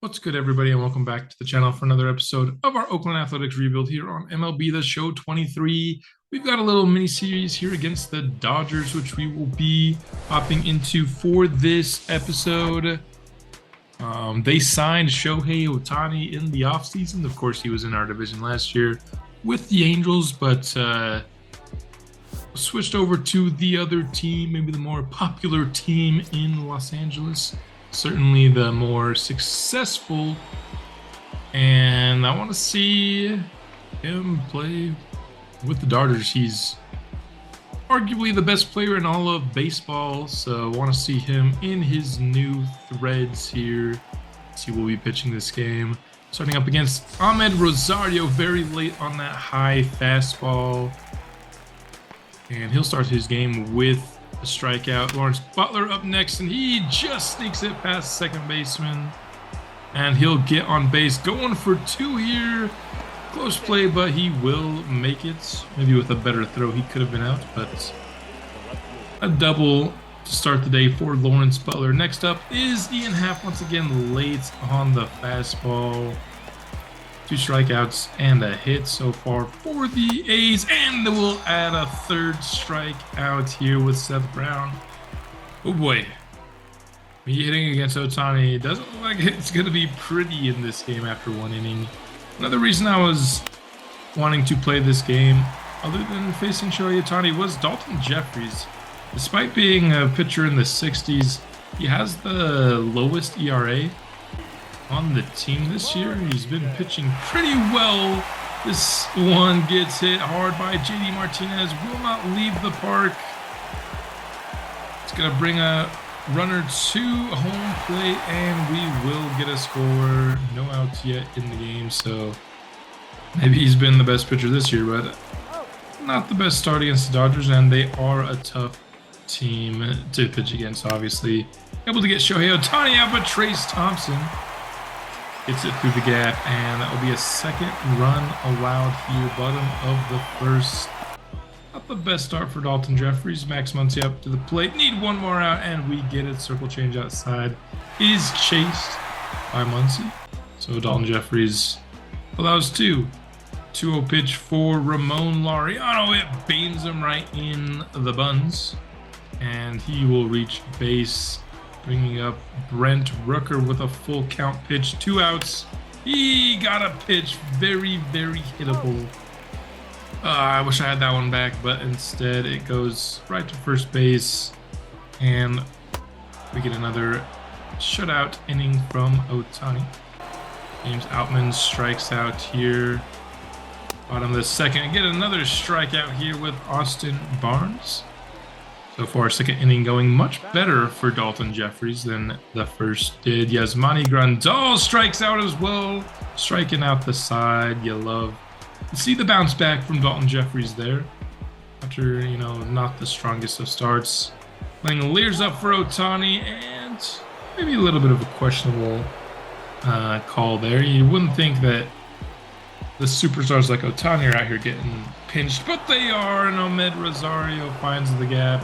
What's good, everybody, and welcome back to the channel for another episode of our Oakland Athletics rebuild here on MLB The Show 23. We've got a little mini series here against the Dodgers, which we will be hopping into for this episode. They signed Shohei Ohtani in the offseason. Of course, he was in our division last year with the Angels, but switched over to the other team, maybe the more popular team in Los Angeles. Certainly the more successful, and I want to see him play with the Dodgers. He's arguably the best player in all of baseball, so I want to see him in his new threads here. He will be pitching this game, starting up against Ahmed Rosario very late on that high fastball, and he'll start his game with a strikeout. Lawrence Butler up next, and he just sneaks it past second baseman, and he'll get on base, going for two here. Close play, but he will make it. Maybe with a better throw he could have been out, but a double to start the day for Lawrence Butler. Next up is Ian Happ, once again late on the fastball. Two strikeouts and a hit so far for the A's, and we'll add a third strikeout here with Seth Brown. Oh boy. Me hitting against Ohtani doesn't look like it's going to be pretty in this game after one inning. Another reason I was wanting to play this game, other than facing Shohei Ohtani, was Dalton Jeffries. Despite being a pitcher in the 60s, he has the lowest ERA on the team this year. He's been pitching pretty well. This one gets hit hard by JD Martinez, will not leave the park. It's gonna bring a runner to home plate, and we will get a score. No outs yet in the game, so maybe he's been the best pitcher this year, but not the best start against the Dodgers, and they are a tough team to pitch against, obviously. Able to get Shohei Ohtani out, but Trace Thompson gets it through the gap, and that will be a second run allowed here, bottom of the first. Not the best start for Dalton Jeffries. Max Muncy up to the plate. Need one more out, and we get it. Circle change outside is chased by Muncy. So Dalton Jeffries allows two. 2-0 pitch for Ramon Laureano. It beams him right in the buns, and he will reach base, bringing up Brent Rooker with a full count pitch. 2 outs. He got a pitch. Very, very hittable. I wish I had that one back, but instead it goes right to first base, and we get another shutout inning from Ohtani. James Outman strikes out here. Bottom of the second. Get another strikeout here with Austin Barnes. So far, second inning going much better for Dalton Jeffries than the first did. Yasmani Grandal strikes out as well, striking out the side. You love to see the bounce back from Dalton Jeffries there after, not the strongest of starts. Langoliers up for Ohtani, and maybe a little bit of a questionable call there. You wouldn't think that the superstars like Ohtani are out here getting pinched, but they are, and Ahmed Rosario finds the gap.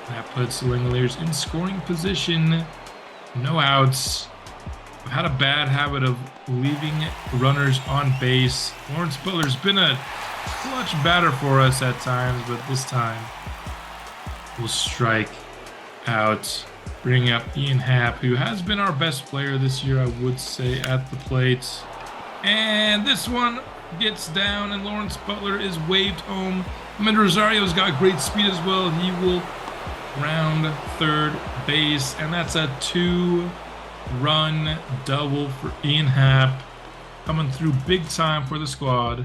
That puts the Langoliers in scoring position. No outs. I've had a bad habit of leaving runners on base. Lawrence Butler's been a clutch batter for us at times, but this time we'll strike out, bringing up Ian Happ, who has been our best player this year, I would say, at the plate. And this one gets down, and Lawrence Butler is waved home. Ahmed Rosario's got great speed as well. He will round third base, and that's a 2-run double for Ian Happ, coming through big time for the squad.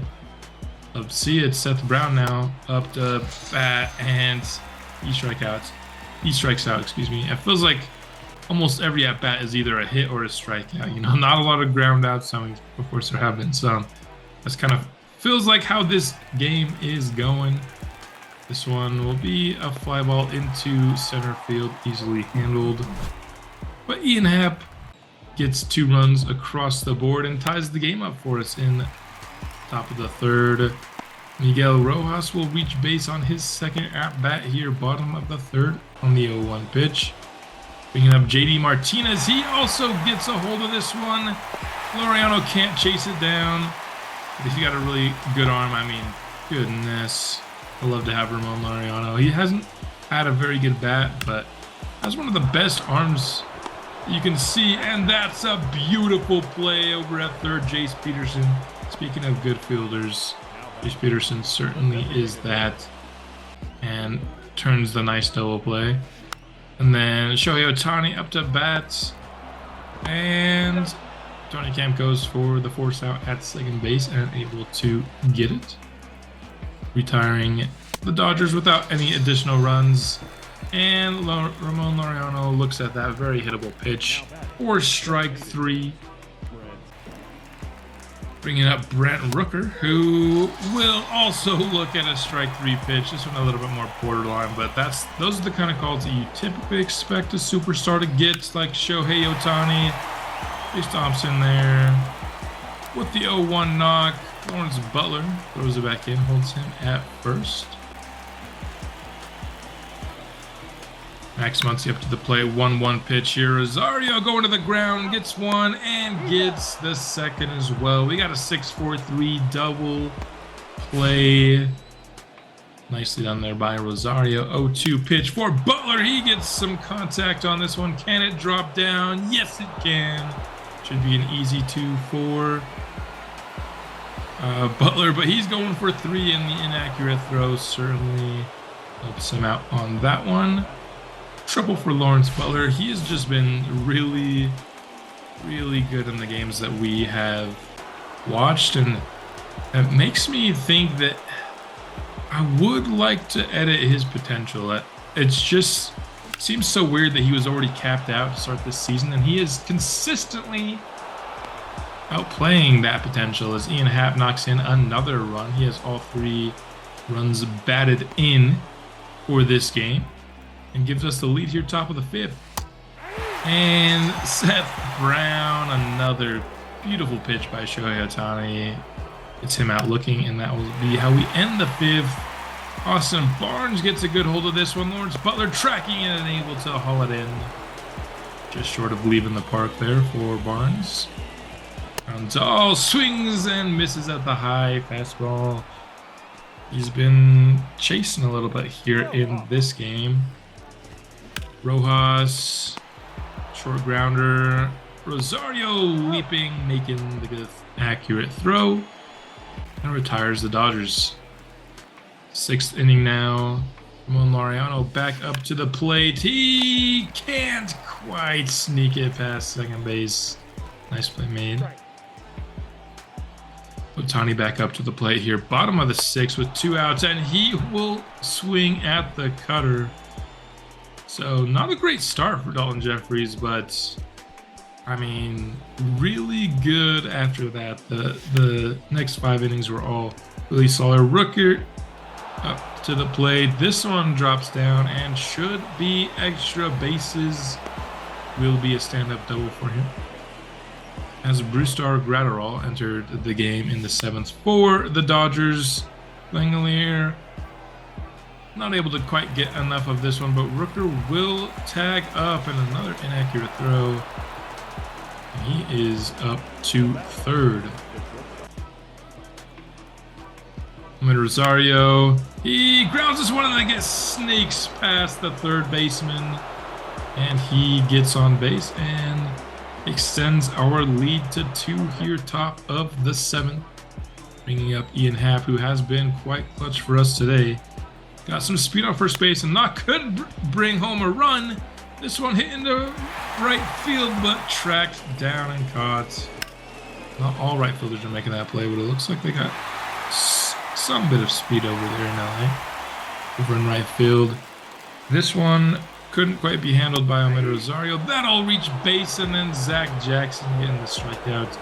See, it's Seth Brown now up to bat, and he strikes out. It feels like almost every at bat is either a hit or a strikeout. Not a lot of ground outs. I mean, of course there have been some. That's kind of feels like how this game is going. This one will be a fly ball into center field, easily handled. But Ian Happ gets 2 runs across the board and ties the game up for us in top of the third. Miguel Rojas will reach base on his second at bat here, bottom of the third on the 0-1 pitch. Bringing up JD Martinez. He also gets a hold of this one. Laureano can't chase it down. But he's got a really good arm. I mean, goodness. I love to have Ramon Laureano. He hasn't had a very good bat, but has one of the best arms you can see. And that's a beautiful play over at third, Jace Peterson. Speaking of good fielders, Jace Peterson certainly is that. And turns the nice double play. And then Shohei Ohtani up to bat. And Tony Camp goes for the force out at second base and able to get it. Retiring the Dodgers without any additional runs. And Ramon Laureano looks at that very hittable pitch for strike 3. Bringing up Brent Rooker, who will also look at a strike 3 pitch. This one a little bit more borderline, but those are the kind of calls that you typically expect a superstar to get, like Shohei Ohtani. Chase Thompson there with the 0-1 knock. Lawrence Butler throws it back in, holds him at first. Max Muncy up to the plate, 1-1 pitch here. Rosario going to the ground, gets one and gets the second as well. We got a 6-4-3 double play. Nicely done there by Rosario. 0-2 pitch for Butler. He gets some contact on this one. Can it drop down? Yes, it can. Should be an easy 2 for Butler, but he's going for 3 in the inaccurate throw. Certainly helps him out on that one. Trouble for Lawrence Butler. He has just been really, really good in the games that we have watched, and it makes me think that I would like to edit his potential. It's just seems so weird that he was already capped out to start this season, and he is consistently outplaying that potential as Ian Happ knocks in another run. He has all 3 runs batted in for this game and gives us the lead here, top of the 5th. And Seth Brown, another beautiful pitch by Shohei Ohtani. It's him out looking, and that will be how we end the 5th. Austin Barnes gets a good hold of this one. Lawrence Butler tracking it and able to haul it in. Just short of leaving the park there for Barnes. Dahl swings and misses at the high fastball. He's been chasing a little bit here in this game. Rojas, short grounder. Rosario leaping, making the good accurate throw, and retires the Dodgers. 6th inning now. Ramon Laureano back up to the plate. He can't quite sneak it past second base. Nice play made. Ohtani back up to the plate here. Bottom of the 6th with 2 outs, and he will swing at the cutter. So not a great start for Dalton Jeffries, but I mean, really good after that. The next 5 innings were all really solid. Rooker up to the plate. This one drops down and should be extra bases. Will be a stand-up double for him. As Brusdar Graterol entered the game in the 7th for the Dodgers. Langelier not able to quite get enough of this one, but Rooker will tag up and another inaccurate throw. He is up to 3rd. Rosario, he grounds this one and then gets snakes past the 3rd baseman, and he gets on base and extends our lead to 2 here, top of the 7th. Bringing up Ian Happ, who has been quite clutch for us today. Got some speed on first base and could bring home a run. This one hit into right field, but tracked down and caught. Not all right fielders are making that play, but it looks like they got some bit of speed over there in LA. Over in right field. This one couldn't quite be handled by Rosario. That'll reach base, and then Zach Jackson getting the strikeout.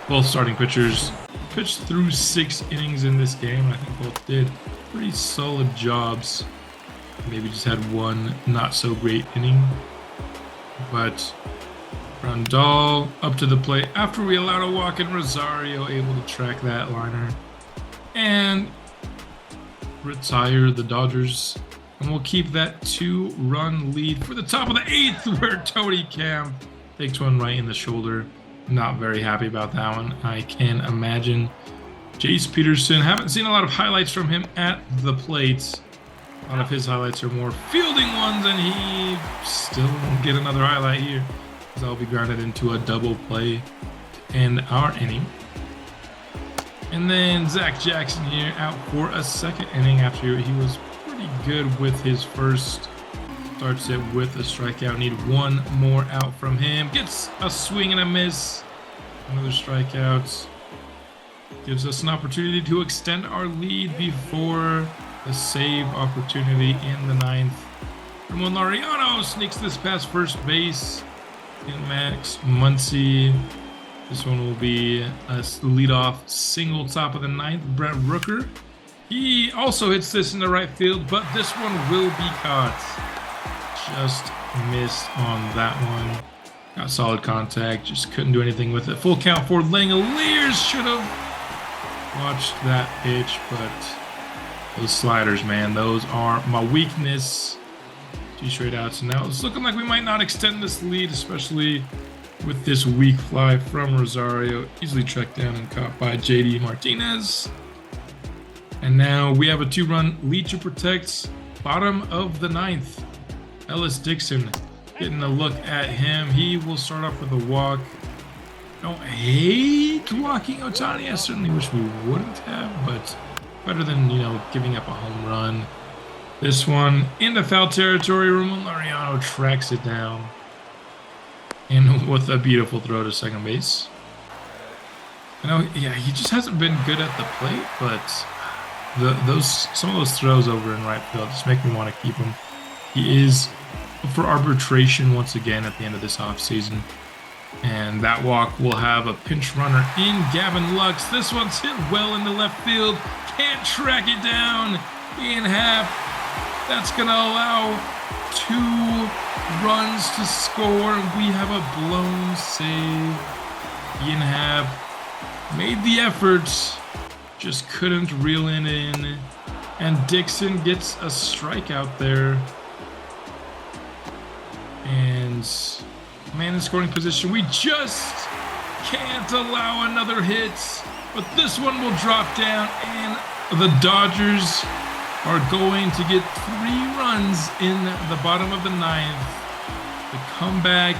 Both starting pitchers pitched through 6 innings in this game. I think both did pretty solid jobs. Maybe just had one not so great inning. But Dahl up to the plate after we allowed a walk, and Rosario able to track that liner and retire the Dodgers And we'll keep that 2-run lead for the top of the 8th, where Tony Kemp takes one right in the shoulder. Not very happy about that one. I can imagine. Jace Peterson, haven't seen a lot of highlights from him at the plate. A lot of his highlights are more fielding ones, and he still won't get another highlight here, because I'll be grounded into a double play to end our inning. And then Zach Jackson here out for a second inning after he was pretty good with his first. Starts it with a strikeout. Need one more out from him. Gets a swing and a miss. Another strikeout. Gives us an opportunity to extend our lead before the save opportunity in the 9th. Ramon Laureano sneaks this past first base. And Max Muncy. This one will be a leadoff single top of the 9th. Brett Rooker. He also hits this in the right field, but this one will be caught. Just missed on that one. Got solid contact, just couldn't do anything with it. Full count for Langoliers. Should have watched that pitch, but those sliders, man, those are my weakness. 2 straight outs. And now it's looking like we might not extend this lead, especially with this weak fly from Rosario. Easily tracked down and caught by JD Martinez. And now we have a 2-run lead to protect. Bottom of the 9th. Ellis Dixon getting a look at him. He will start off with a walk. Don't hate walking Ohtani. I certainly wish we wouldn't have, but better than, giving up a home run. This one into foul territory. Ramon Laureano tracks it down. And with a beautiful throw to second base. He just hasn't been good at the plate, but some of those throws over in right field just make me want to keep him. He is up for arbitration once again at the end of this offseason. And that walk will have a pinch runner in Gavin Lux. This one's hit well into left field. Can't track it down. Ian Happ. That's going to allow 2 runs to score. We have a blown save. Ian Happ made the effort. Just couldn't reel it in. And Dixon gets a strikeout there. And man in scoring position. We just can't allow another hit. But this one will drop down. And the Dodgers are going to get 3 runs in the bottom of the 9th to come back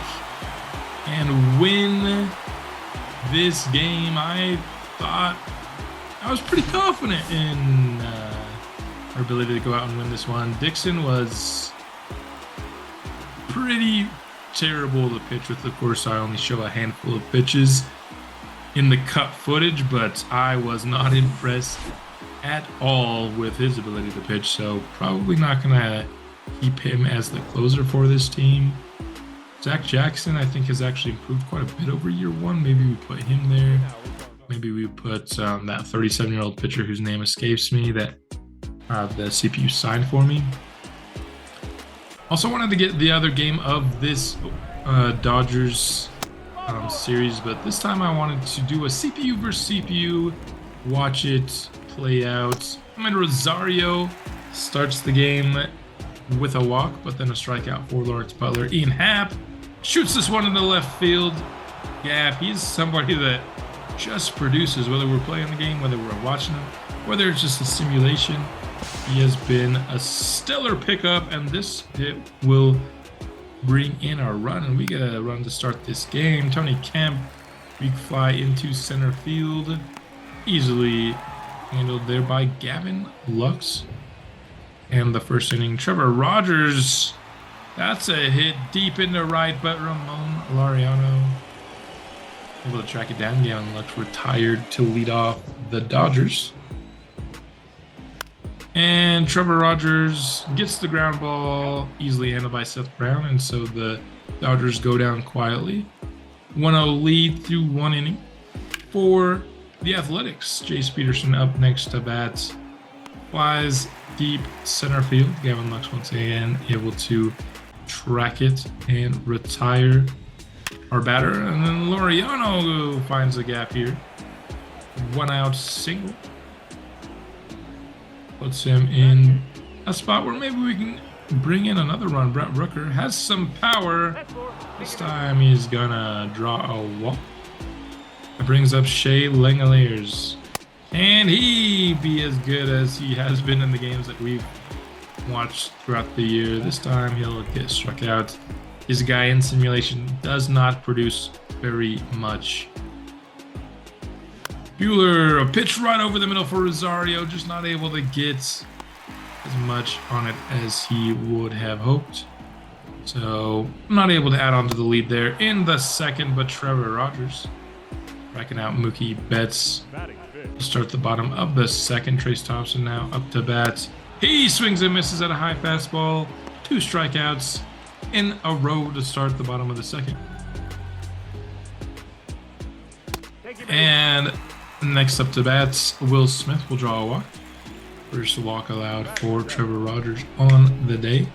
and win this game. I thought I was pretty confident in our ability to go out and win this one. Dixon was pretty terrible to pitch with. Of course, I only show a handful of pitches in the cut footage, but I was not impressed at all with his ability to pitch, so probably not going to keep him as the closer for this team. Zach Jackson, I think, has actually improved quite a bit over year 1. Maybe we put him there. Maybe we put that 37-year-old pitcher whose name escapes me that the CPU signed for me. Also wanted to get the other game of this Dodgers series, but this time I wanted to do a CPU versus CPU, watch it play out. Rosario starts the game with a walk, but then a strikeout for Lawrence Butler. Ian Happ shoots this one into left field. Yeah, he's somebody that just produces, whether we're playing the game, whether we're watching him, whether it's just a simulation. He has been a stellar pickup, and this hit will bring in our run, and we get a run to start this game. Tony Kemp, weak fly into center field, easily handled there by Gavin Lux. And the first inning, Trevor Rogers, that's a hit deep into right, but Ramon Laureano able to track it down. Gavin Lux retired to lead off the Dodgers. And Trevor Rogers gets the ground ball, easily handled by Seth Brown, and so the Dodgers go down quietly. 1-0 lead through 1 inning for the Athletics. Jace Peterson up next to bat. Flies deep center field. Gavin Lux once again able to track it and retire our batter. And then Laureano finds a gap here. 1 out single. Puts him in a spot where maybe we can bring in another run. Brett Rooker has some power. This time he's gonna draw a walk. It brings up Shea Langeliers. And he be as good as he has been in the games that we've watched throughout the year. This time he'll get struck out. His guy in simulation does not produce very much. Bueller, a pitch right over the middle for Rosario, just not able to get as much on it as he would have hoped. So, not able to add on to the lead there in the second, but Trevor Rogers racking out Mookie Betts to start the bottom of the second. Trace Thompson now up to bat. He swings and misses at a high fastball. 2 strikeouts in a row to start the bottom of the second. And next up to bats, Will Smith will draw a walk. First walk allowed for Trevor Rogers on the day.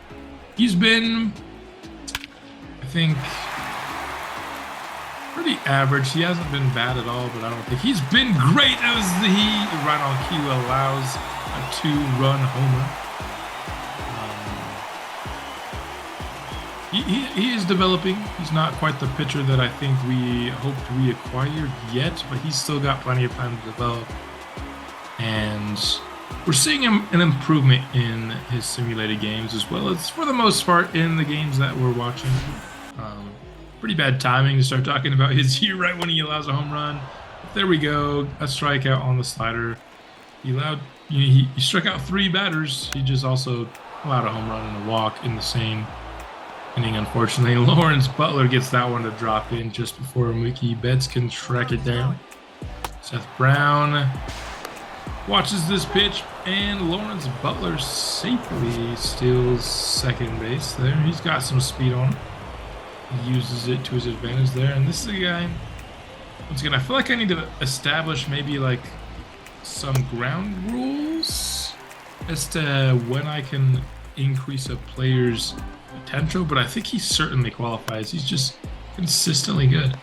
He's been, I think, pretty average. He hasn't been bad at all, but I don't think he's been great as he, right on cue, allows a 2-run homer. He is developing. He's not quite the pitcher that I think we hoped we acquired yet, but he's still got plenty of time to develop. And we're seeing an improvement in his simulated games as well as, for the most part, in the games that we're watching. Pretty bad timing to start talking about his year right when he allows a home run. There we go, a strikeout on the slider. He struck out 3 batters. He just also allowed a home run and a walk in the same inning, unfortunately. Lawrence Butler gets that one to drop in just before Mookie Betts can track it down. Seth Brown watches this pitch, and Lawrence Butler safely steals second base there. He's got some speed on him. He uses it to his advantage there. And this is a guy, once again, I feel like I need to establish maybe like some ground rules as to when I can increase a player's potential, but I think he certainly qualifies. He's just consistently good.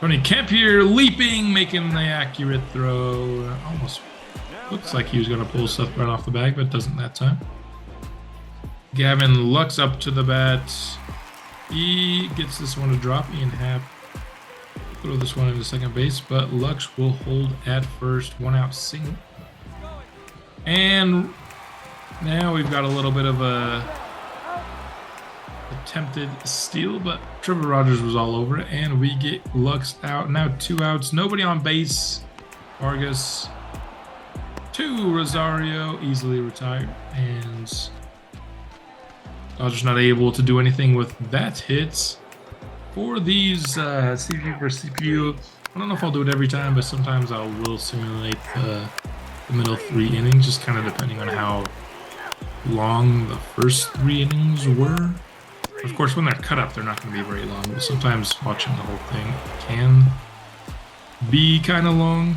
Tony Kemp here, leaping, making the accurate throw. Almost looks like he was going to pull stuff right off the bag, but doesn't that time. Gavin Lux up to the bat. He gets this one to drop. Ian Happ throw this one into second base, but Lux will hold at first. 1-out single. And now we've got a little bit of a attempted steal, but Trevor Rogers was all over it, and we get Lux out. Now 2 outs, nobody on base. Vargas to Rosario, easily retired, and Dodgers not able to do anything with that hit. For these CPU versus CPU, I don't know if I'll do it every time, but sometimes I will simulate the middle 3 innings, just kind of depending on how long the first 3 innings were. Of course, when they're cut up, they're not going to be very long, but sometimes watching the whole thing can be kind of long.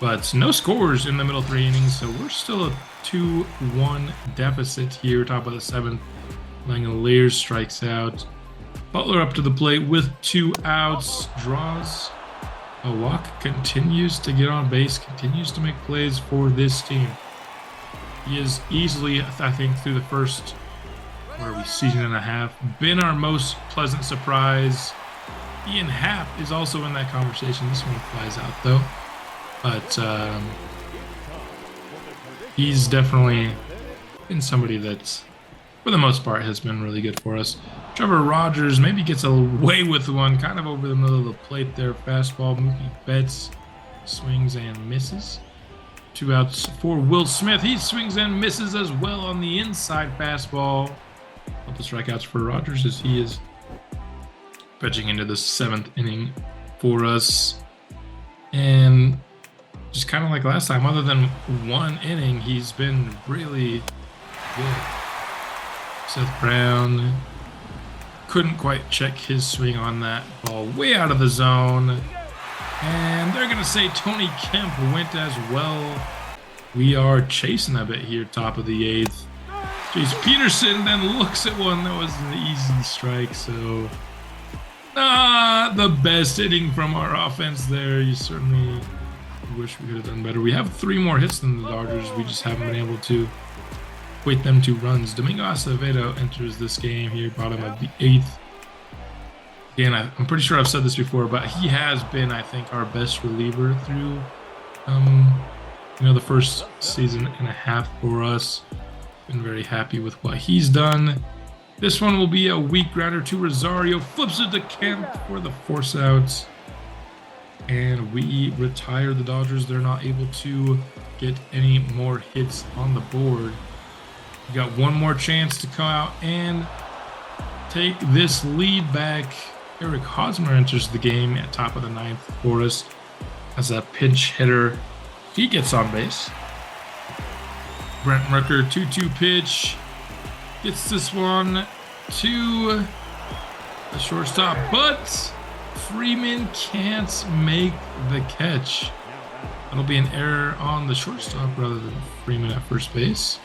But no scores in the middle 3 innings, so we're still a 2-1 deficit here, top of the 7th. Langeliers strikes out. Butler up to the plate with 2 outs, draws a walk, continues to get on base, continues to make plays for this team. He is easily, I think, through the first season and a half, been our most pleasant surprise. Ian Happ is also in that conversation. This one flies out though, but he's definitely been somebody that, for the most part, has been really good for us. Trevor Rogers maybe gets away with one, kind of over the middle of the plate there. Fastball, Mookie Betts swings and misses. 2 outs for Will Smith. He swings and misses as well on the inside fastball. Couple strikeouts for Rogers as he is pitching into the 7th inning for us. And just kind of like last time, other than 1 inning, he's been really good. Seth Brown couldn't quite check his swing on that ball, way out of the zone. And they're going to say Tony Kemp went as well. We are chasing a bit here, top of the 8th. Jace Peterson then looks at one that was an easy strike, so not the best hitting from our offense there. You certainly wish we could have done better. We have 3 more hits than the Dodgers. We just haven't been able to equate them to runs. Domingo Acevedo enters this game here, bottom of the 8th. Again, I'm pretty sure I've said this before, but he has been, I think, our best reliever through, the first season and a half for us. Been very happy with what he's done. This one will be a weak grounder to Rosario. Flips it to Kemp for the force out. And we retire the Dodgers. They're not able to get any more hits on the board. We got one more chance to come out and take this lead back. Eric Hosmer enters the game at top of the 9th for us as a pinch hitter. He gets on base. Brent Rooker, 2-2 pitch. Gets this one to the shortstop, but Freeman can't make the catch. That'll be an error on the shortstop rather than Freeman at first base.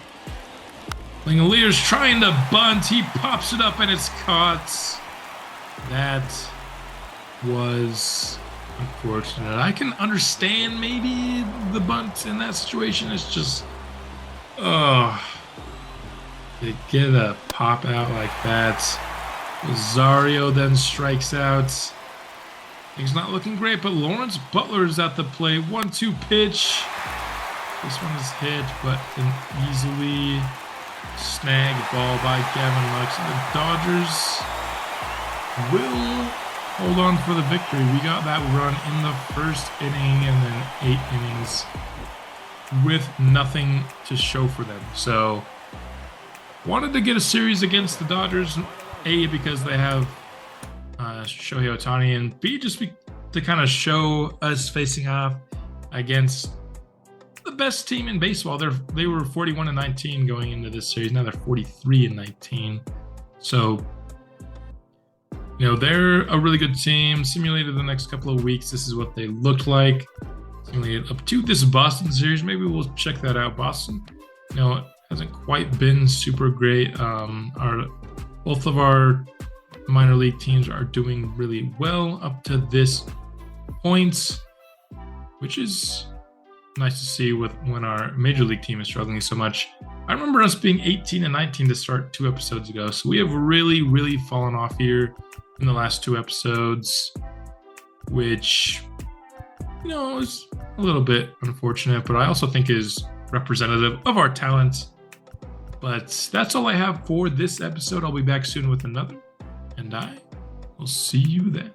Langoliers trying to bunt. He pops it up and it's caught. That was unfortunate. I can understand maybe the bunt in that situation. It's just, to get a pop out like that. Rosario then strikes out. Things not looking great, but Lawrence Butler is at the plate. 1-2 pitch. This one is hit, but an easily snagged ball by Gavin Lux. And the Dodgers will hold on for the victory. We got that run in the first inning and then 8 innings with nothing to show for them. So, wanted to get a series against the Dodgers, A, because they have Shohei Ohtani, and B, just to kind of show us facing off against the best team in baseball. They were 41-19 going into this series. Now they're 43-19. So, they're a really good team. Simulated the next couple of weeks. This is what they looked like. Simulated up to this Boston series. Maybe we'll check that out. Boston, hasn't quite been super great. Both of our minor league teams are doing really well up to this point, which is nice to see when our major league team is struggling so much. I remember us being 18-19 to start 2 episodes ago, so we have really, really fallen off here in the last 2 episodes, which, is a little bit unfortunate, but I also think is representative of our talent. But that's all I have for this episode. I'll be back soon with another, and I will see you then.